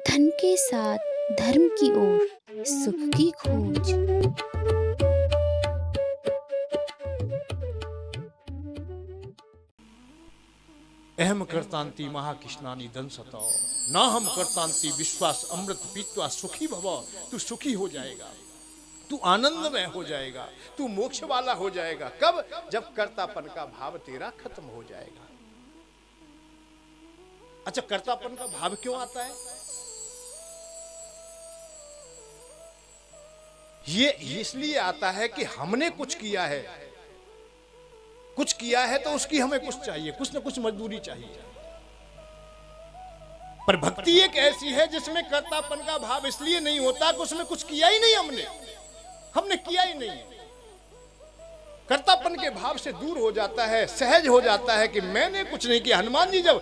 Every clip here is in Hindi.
धन के साथ धर्म की ओर सुख की खोज। अहम कर्तांति महाकृष्णानि दन सताओ, ना हम कर्तांति विश्वास अमृत पीत्वा सुखी भव। तू सुखी हो जाएगा, तू आनंदमय हो जाएगा, तू मोक्ष वाला हो जाएगा। कब? जब कर्तापन का भाव तेरा खत्म हो जाएगा। अच्छा, कर्तापन का भाव क्यों आता है? ये इसलिए आता है कि हमने कुछ किया है, कुछ किया है तो उसकी हमें कुछ चाहिए, कुछ ना कुछ मजदूरी चाहिए। पर भक्ति एक ऐसी है जिसमें कर्तापन का भाव इसलिए नहीं होता कि उसमें कुछ किया ही नहीं, हमने किया ही नहीं। कर्तापन के भाव से दूर हो जाता है, सहज हो जाता है कि मैंने कुछ नहीं किया। हनुमान जी जब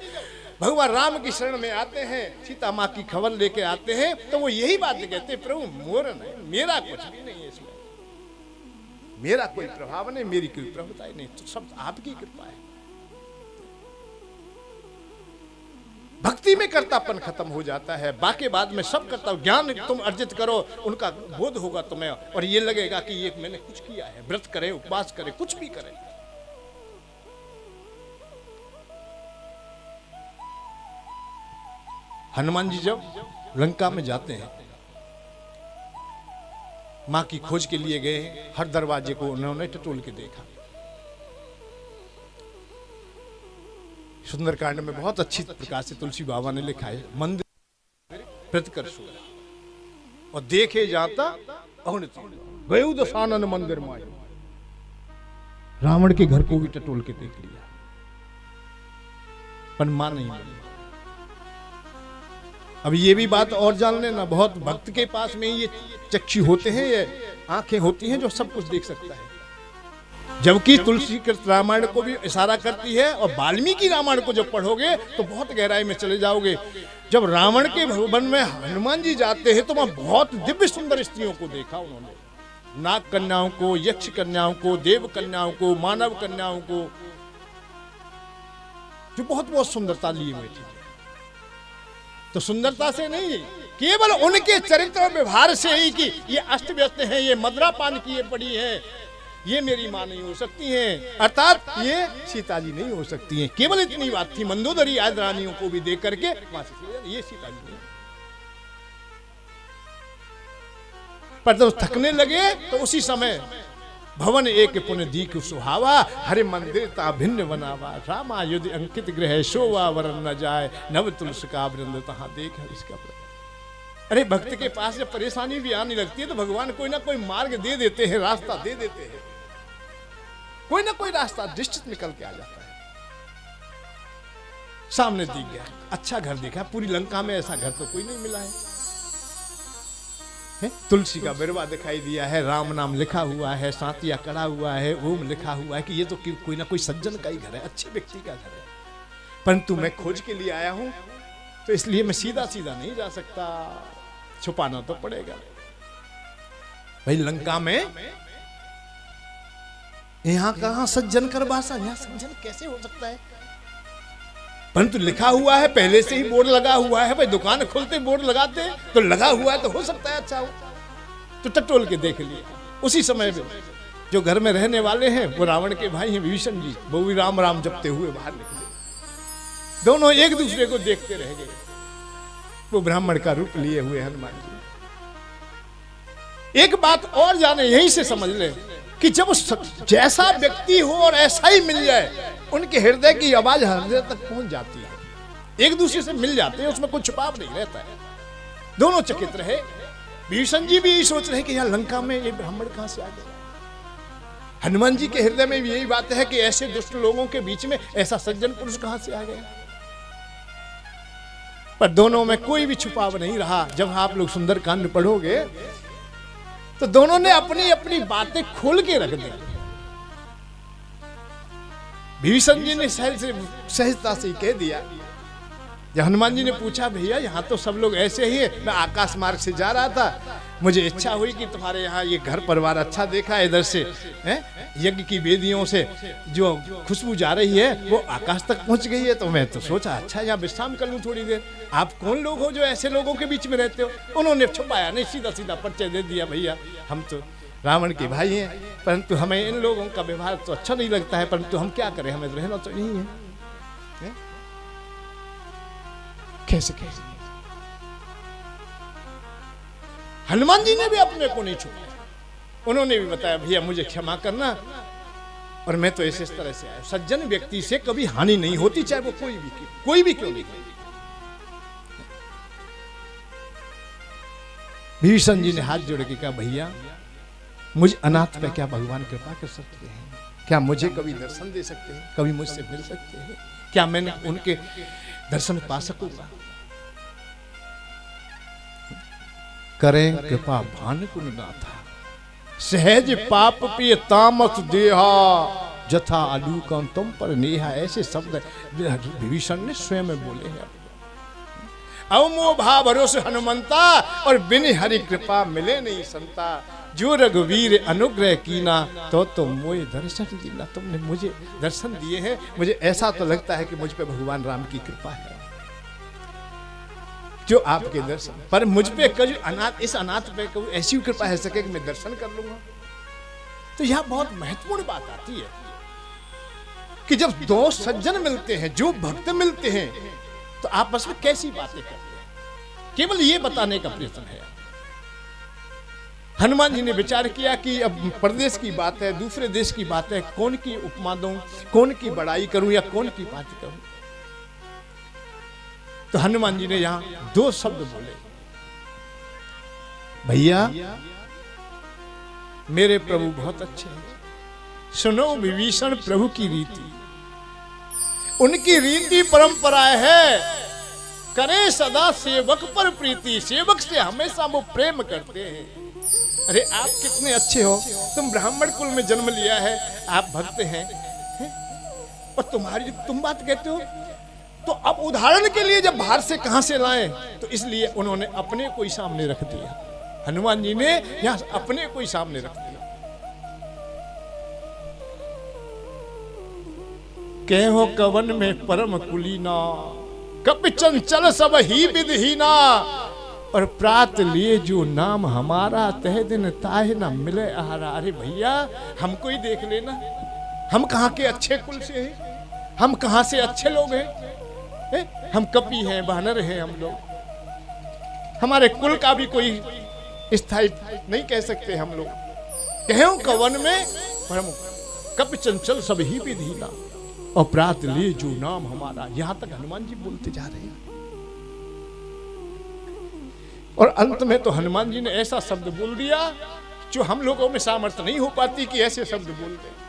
भगवान राम की शरण में आते हैं, सीता माँ की खबर लेके आते हैं, तो वो यही बात कहते हैं, प्रभु मोर नहीं, मेरा कुछ भी नहीं है इसमें, मेरा कोई प्रभाव नहीं, मेरी कोई प्रभुता नहीं, तो सब आपकी कृपा है। भक्ति में कर्तापन खत्म हो जाता है। बाकी बाद में सब करता ज्ञान तुम अर्जित करो, उनका बोध होगा तुम्हें, और ये लगेगा कि ये मैंने कुछ किया है। व्रत करे, उपवास करे, कुछ भी करे। हनुमान जी जब लंका में जाते हैं, मां की खोज के लिए गए, हर दरवाजे को उन्होंने टटोल के देखा। सुंदरकांड में बहुत अच्छी प्रकार से तुलसी बाबा ने लिखा है, मंदिर प्रतिकर सोया और देखे जाता गयु दशानन मंदिर मायो। रावण के घर को भी टटोल के देख लिया, पर मां नहीं मिली। अब ये भी बात और जान लेना, बहुत भक्त के पास में ये चक्षु होते हैं, ये आंखें होती हैं जो सब कुछ देख सकता है। जबकि तुलसी कृत रामायण को भी इशारा करती है, और वाल्मीकि रामायण को जब पढ़ोगे तो बहुत गहराई में चले जाओगे। जब रावण के भवन में हनुमान जी जाते हैं तो वहां बहुत दिव्य सुंदर स्त्रियों को देखा उन्होंने, नाग कन्याओं को, यक्ष कन्याओं को, देव कन्याओं को, मानव कन्याओं को, जो बहुत बहुत सुंदरता लिए हुए थी। तो सुंदरता से नहीं, केवल उनके चरित्र और व्यवहार से ही कि ये अस्त व्यस्त हैं, ये मदरापान किए पड़ी हैं, ये मेरी मां नहीं हो सकती हैं, अर्थात ये सीता जी नहीं हो सकती हैं। केवल इतनी बात थी। मंदोदरी आदि रानियों को भी देख करके ये सीता जी नहीं। पर जब थकने लगे तो उसी समय भवन एक पुण्य दीक सुहावा, हरे मंदिर ता भिन्न बनावा, रामा युद्ध अंकित गृह शोभा वरन न जाए, नव तुलसी का वृंद तहां देख इसका। अरे भक्त के पास जब परेशानी भी आने लगती है तो भगवान कोई ना कोई मार्ग दे देते हैं, रास्ता दे देते हैं, कोई ना कोई रास्ता निश्चित निकल के आ जाता है। सामने दिख गया, अच्छा घर देखा, पूरी लंका में ऐसा घर तो कोई नहीं मिला है। तुलसी का बिरवा दिखाई दिया है, राम नाम लिखा हुआ है, सातिया कड़ा हुआ है, ओम लिखा हुआ है कि ये तो कोई ना कोई सज्जन का ही घर है, अच्छे व्यक्ति का घर है। परंतु मैं खोज के लिए आया हूं, तो इसलिए मैं सीधा सीधा नहीं जा सकता, छुपाना तो पड़ेगा। भाई लंका में यहां कहां सज्जन कर बासा, यहां सज्जन कैसे हो सकता है? परंतु लिखा हुआ है, पहले से ही बोर्ड लगा हुआ है। भाई दुकान खोलते बोर्ड लगाते तो लगा हुआ है तो हो सकता है अच्छा हो, तो टटोल के देख लिया। उसी समय में जो घर में रहने वाले हैं वो रावण के भाई हैं विभीषण जी, वो भी राम राम जपते हुए बाहर निकले। दोनों एक दूसरे को देखते रह गए। वो ब्राह्मण का रूप लिए हुए हनुमान जी। एक बात और जाने, यहीं से समझ ले कि जब जैसा व्यक्ति हो और ऐसा ही मिल जाए, उनके हृदय की आवाज हृदय तक पहुंच जाती है, एक दूसरे से मिल जाते हैं, उसमें कोई छुपाव नहीं रहता है। दोनों चकित रहे। विभीषण जी भी यही सोच रहे कि यार लंका में ये ब्राह्मण कहां से आ गए। हनुमान जी के हृदय में भी यही बात है कि ऐसे दुष्ट लोगों के बीच में ऐसा सज्जन पुरुष कहां से आ गया। पर दोनों में कोई भी छुपाव नहीं रहा। जब आप लोग सुंदरकांड पढ़ोगे तो दोनों ने अपनी अपनी बातें खोल के रख दी। विभीषण जी ने सहजता से कह दिया। जब हनुमान जी ने पूछा, भैया यहाँ तो सब लोग ऐसे ही है, मैं आकाश मार्ग से जा रहा था, मुझे इच्छा हुई कि तुम्हारे यहाँ ये घर परिवार अच्छा देखा, इधर से यज्ञ की वेदियों से जो खुशबू जा रही है वो आकाश तक पहुंच गई है। तो मैं तो सोचा अच्छा यहाँ विश्राम कर लूँ थोड़ी देर। आप कौन लोग हो जो ऐसे लोगों के बीच में रहते हो? उन्होंने छुपाया नहीं, सीधा सीधा परिचय दे दिया, भैया हम तो रावण के भाई हैं, परंतु हमें इन लोगों का व्यवहार तो अच्छा नहीं लगता है, परंतु हम क्या करें, हमें रहना तो नहीं है। कैसे कैसे हनुमान जी ने भी अपने को नहीं छुपाया, उन्होंने भी बताया भैया मुझे क्षमा करना, और मैं तो इस तरह से आया। सज्जन व्यक्ति से कभी हानि नहीं होती, चाहे वो कोई भी क्यों नहीं। भीषण जी ने हाथ जोड़ के कहा भैया मुझ अनाथ पे क्या भगवान कृपा कर सकते हैं? क्या मुझे कभी दर्शन दे सकते हैं? कभी मुझसे मिल सकते हैं? क्या मैंने उनके दर्शन पा सकूंगा? करें कृपा भानुकुल नाथा, सहज पाप पिय तामस देहा, जथा आलूकम तुम पर नेहा। ऐसे शब्द विभीषण ने स्वयं में बोले हैं। अवमो भाव भरोसे हनुमंता, और बिन हरि कृपा मिले नहीं संता। जो रघुवीर अनुग्रह कीना, तो मोए दर्शन दीना। तुमने मुझे दर्शन दिए हैं, मुझे ऐसा तो लगता है कि मुझ पे भगवान राम की कृपा है जो आपके दर्शन। पर मुझ पे कभी इस अनाथ पे कभी ऐसी कृपा है सके कि मैं दर्शन कर लूंगा। तो यह बहुत महत्वपूर्ण बात आती है कि जब दो सज्जन मिलते हैं, जो भक्त मिलते हैं, तो आपस में कैसी बातें करते हैं, केवल ये बताने का प्रयत्न है। हनुमान जी ने विचार किया कि अब प्रदेश की बात है, दूसरे देश की बात है, कौन की उपमा दूं, कौन की बड़ाई करूं या कौन की बात करूं। तो हनुमान जी ने यहां दो शब्द बोले, भैया मेरे प्रभु बहुत अच्छे हैं, सुनो विभीषण प्रभु की रीति। उनकी रीति परंपरा है, करे सदा सेवक पर प्रीति। सेवक से हमेशा वो प्रेम करते हैं। अरे आप कितने अच्छे हो, तुम ब्राह्मण कुल में जन्म लिया है, आप भक्त हैं, और तुम्हारी तुम बात कहते हो। तो अब उदाहरण के लिए जब बाहर से कहां से लाए, तो इसलिए उन्होंने अपने को ही सामने रख दिया। हनुमान जी ने यहां अपने को ही सामने रख दिया। कहो कवन में परम कुलीना, कपि चंचल सब ही विधहीना। और प्रात लिए जो नाम हमारा, तह दिन ताहे न मिले आहारा। अरे भैया हमको ही देख लेना, हम कहाँ के अच्छे कुल से हैं, हम कहाँ से अच्छे लोग हैं। हम कपि हैं, वानर हैं हम लोग, हमारे कुल का भी कोई स्थायी नहीं कह सकते हम लोग। कहो कवन में परम कपि चंचल सब ही विधीना, और प्रात लिए जो नाम हमारा। यहां तक हनुमान जी बोलते जा रहे हैं, और अंत में तो हनुमान जी ने ऐसा शब्द बोल दिया जो हम लोगों में सामर्थ्य नहीं हो पाती कि ऐसे शब्द बोल दे।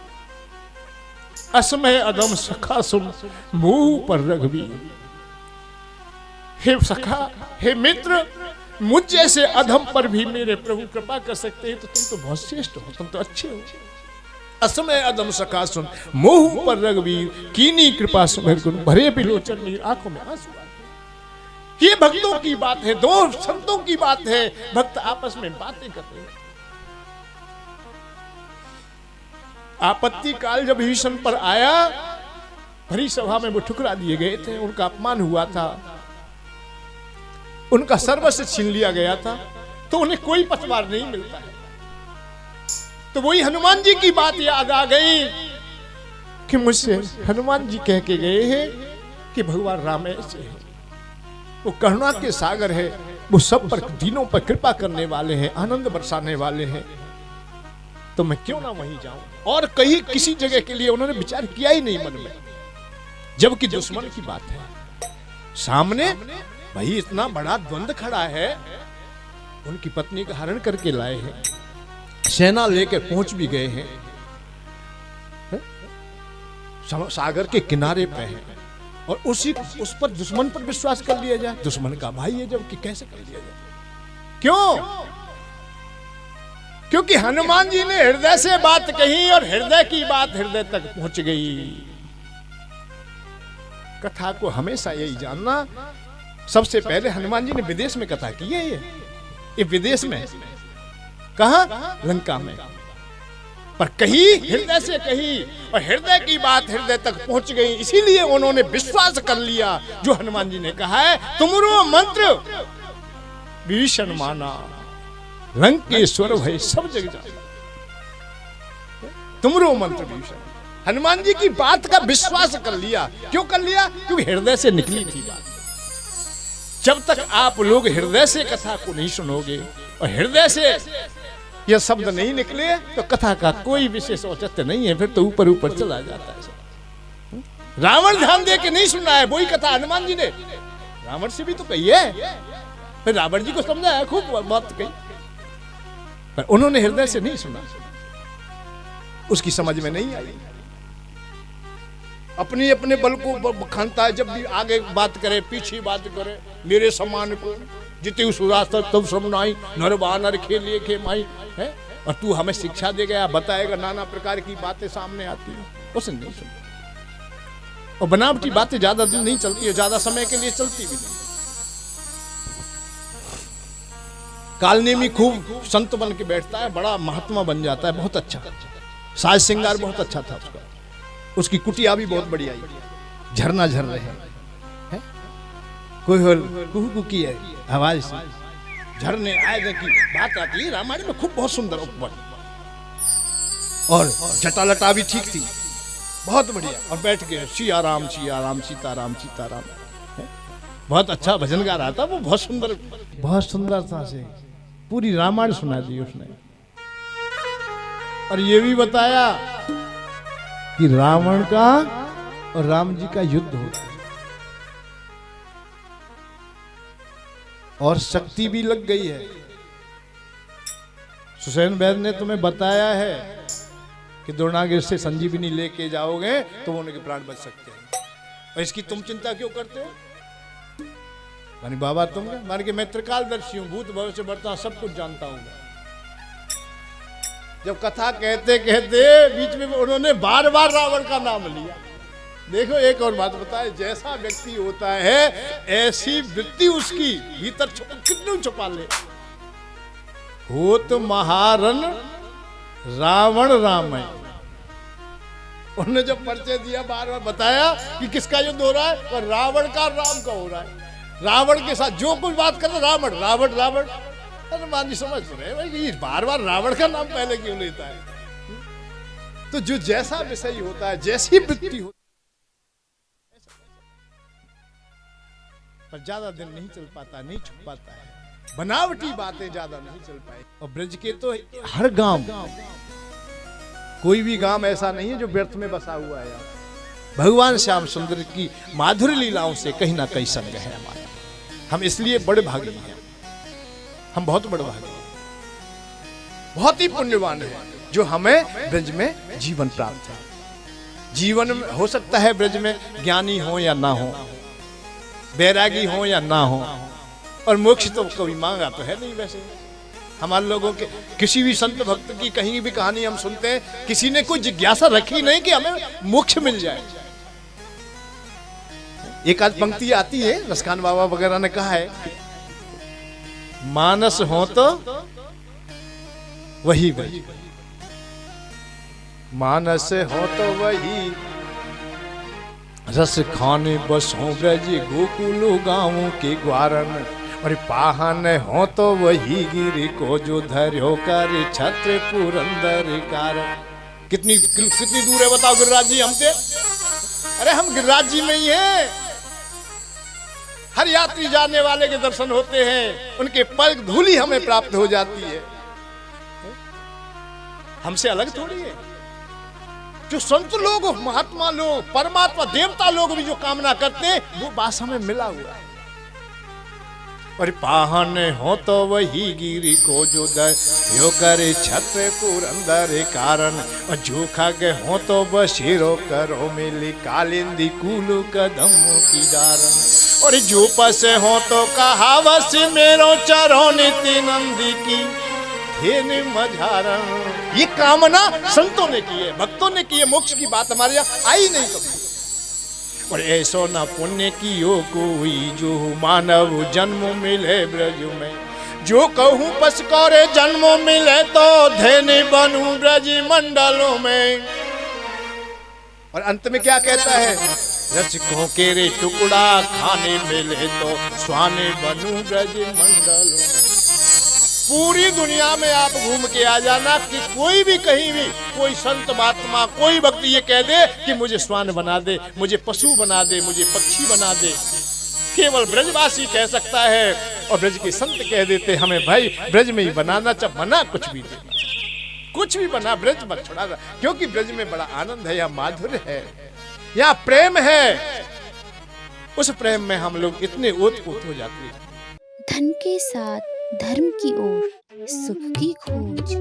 असमय अदम सखा सुन मुंह पर रघुवीर। हे सखा, हे मित्र, मुझ जैसे अधम पर भी मेरे प्रभु कृपा कर सकते हैं, तो तुम तो बहुत श्रेष्ठ हो, तुम तो अच्छे हो। असमय अदम सखा सुन मुंह पर रघुवीर, कीनी कृपा सुमिर गुण, भरे बिलोचन नीर, आंखों में आंसू। ये भक्तों की बात है, दो संतों की बात है, भक्त आपस में बातें करते हैं। आपत्ति काल जब भीषण पर आया, भरी सभा में वो ठुकरा दिए गए थे, उनका अपमान हुआ था, उनका सर्वस्व छीन लिया गया था, तो उन्हें कोई पतवार नहीं मिलता है। तो वही हनुमान जी की बात याद आ गई कि मुझसे हनुमान जी कह के गए हैं कि भगवान राम ऐसे है, वो करुणा के सागर है, वो सब पर दीनों पर कृपा करने वाले हैं, आनंद बरसाने वाले हैं, तो मैं क्यों ना वहीं जाऊं। और कहीं किसी जगह के लिए उन्होंने विचार किया ही नहीं मन में, जबकि दुश्मन की बात है सामने। भाई इतना बड़ा द्वंद खड़ा है, उनकी पत्नी का हरण करके लाए हैं, सेना लेकर पहुंच भी गए हैं, सागर के किनारे पे हैं, और उस पर दुश्मन पर विश्वास कर लिया जाए। दुश्मन का भाई है जबकि कैसे कर लिया जाए? क्यों? क्योंकि हनुमान जी ने हृदय से बात कही, और हृदय की बात हृदय तक पहुंच गई। कथा को हमेशा यही जानना, सबसे पहले हनुमान जी ने विदेश में कथा की है। ये विदेश में कहां? लंका में। पर कही हृदय से कही, और हृदय की बात हृदय तक पहुंच गई, इसीलिए उन्होंने विश्वास कर लिया जो हनुमान जी ने कहा है, तुमरो मंत्र विभीषण माना, लंकेश्वर भय सब जग जाना। तुमरो मंत्र विभीषण, हनुमान जी की बात का विश्वास कर लिया। क्यों कर लिया? क्योंकि हृदय से निकली थी बात। जब तक आप लोग हृदय से कथा को नहीं सुनोगे और हृदय से यह शब्द नहीं निकले तो कथा का कोई विशेष औचित्य नहीं है, फिर तो ऊपर ऊपर चला जाता है। रावण ध्यान दे के नहीं सुना है, वही कथा हनुमान जी ने रावण से भी तो कही है, फिर रावण जी को समझाया, खूब बात कही, पर उन्होंने हृदय से नहीं सुना, उसकी समझ में नहीं आई। अपनी अपने बल को खानता है, जब भी आगे बात करे पीछे बात करे, मेरे समान को जितने सुरास तब समनाई, नर बानर खेलिए खे माई है, और तू हमें शिक्षा दे गया, बताएगा, नाना प्रकार की बातें सामने आती है, उसे नहीं सुनता। और बनावटी बातें ज्यादा दिन नहीं चलती है, ज्यादा समय के लिए चलती भी नहीं। कालनेमी खूब संत बन के बैठता है, बड़ा महात्मा बन जाता है, बहुत अच्छा, साज श्रृंगार बहुत अच्छा था उसका, उसकी कुटिया भी बहुत बढ़िया आई, झरना झर रहे हैं, कोई कुहू की है आवाज से झरने आएगा की बात आती है। रामायण में खूब बहुत सुंदर उपवन, और जटा लटा भी ठीक थी, बहुत बढ़िया, और बैठ गए सिया राम सीताराम सीताराम, बहुत अच्छा भजन गा रहा था वो, बहुत सुंदरता से पूरी रामायण सुना दी उसने, और ये भी बताया कि रावण का और राम जी का युद्ध हो रहा है, और शक्ति भी लग गई है। सुसैन वैद्य ने तुम्हें बताया है कि द्रोणागिरि से संजीवनी लेके जाओगे तो उनके प्राण बच सकते हैं, और इसकी तुम चिंता क्यों करते हो? मानी बाबा तुम, मान के मैं त्रिकालदर्शी हूं, भूत भविष्य वर्तमान सब कुछ जानता हूं। जब कथा कहते कहते बीच में उन्होंने बार बार रावण का नाम लिया। देखो एक और बात बताए, जैसा व्यक्ति होता है ऐसी वृत्ति उसकी भीतर कितनी छुपा ले। होत महारन रावण रामय, उन्होंने जब परिचय दिया बार बार बताया कि किसका युद्ध हो रहा है, और रावण का राम का हो रहा है। रावण के साथ जो कुछ बात कर रावण रावण रावण, हनुमान जी समझ रहे भाई ये बार बार रावण का नाम पहले क्यों लेता है। तो जो जैसा विषय होता है, जैसी वृत्ति होती है, पर ज्यादा दिन नहीं चल पाता, नहीं छुप पाता है, बनावटी बातें ज्यादा नहीं चल पाए। और ब्रज के तो हर गांव, कोई भी गांव ऐसा नहीं है जो व्यर्थ में बसा हुआ है। भगवान श्याम सुंदर की माधुरी लीलाओं से कहीं ना कहीं संग है हमारा। हम इसलिए बड़े भागी हैं, हम बहुत बड़े भागी हैं, बहुत ही पुण्यवान है जो हमें ब्रज में जीवन प्राप्त है। जीवन में हो सकता है ब्रज में ज्ञानी हो या ना हो, बैरागी हो या ना हो, और मोक्ष तो कभी मांगा तो है नहीं। वैसे हमारे लोगों के किसी भी संत भक्त की कहीं भी कहानी हम सुनते हैं, किसी ने कोई जिज्ञासा रखी नहीं कि हमें मोक्ष मिल जाए। एक आध पंक्ति आती है, रसखान बाबा वगैरह ने कहा है, मानस हो तो वही ब्रज, मानस हो तो वही रस खाने बस हो ब्रज, गोकुल गाँव के ग्वारन, और पाहन हो तो वही गिरी को जो धर्यो कर छत्र पुरंदर कारण। कितनी दूर है बताओ गिरिराज जी हमसे? अरे हम गिरिराज जी में ही हैं। हर यात्री जाने वाले के दर्शन होते हैं, उनके पग धूली हमें प्राप्त हो जाती है, हमसे अलग थोड़ी है। जो संत लोग, महात्मा लोग, परमात्मा देवता लोग भी जो कामना करते हैं वो बात हमें मिला हुआ है। और पाहन हो तो वही गिरी को जो दयो करे छत्र पुरंदर कारण, और जो खग हो तो बशीरो करो मिली कालिंदी कूल कदम की डारन, और जो पस हो तो कहावस मेरो चरो निति नंदी की धेन मझारण। ये कामना संतों ने की है, भक्तों ने की है, मोक्ष की बात हमारे यहाँ आई नहीं कभी। और ऐसो न पुण्य कियो कोई जो मानव जन्म मिले ब्रज में, जो कहूँ पसकौरे जन्मों मिले तो धैर्य बनूं ब्रज मंडलों में। और अंत में क्या कहता है, रसिकों के रे टुकड़ा खाने मिले तो स्वाने बनूं ब्रज मंडलों में। पूरी दुनिया में आप घूम के आ जाना कि कोई भी कहीं भी कोई संत महात्मा कोई भक्त ये कह दे कि मुझे स्वान बना दे, मुझे पशु बना दे, मुझे पक्षी बना दे, केवल ब्रजवासी कह सकता है। और ब्रज के संत कह देते हमें भाई ब्रज में ही बनाना, चाहे बना कुछ भी दे, कुछ भी बना, ब्रज मत छुड़ा, क्योंकि ब्रज में बड़ा आनंद है, यहाँ माधुर्य है, यहाँ प्रेम है। उस प्रेम में हम लोग इतने ओत-पोत हो जाते हैं। धन के साथ धर्म की ओर सुख की खोज।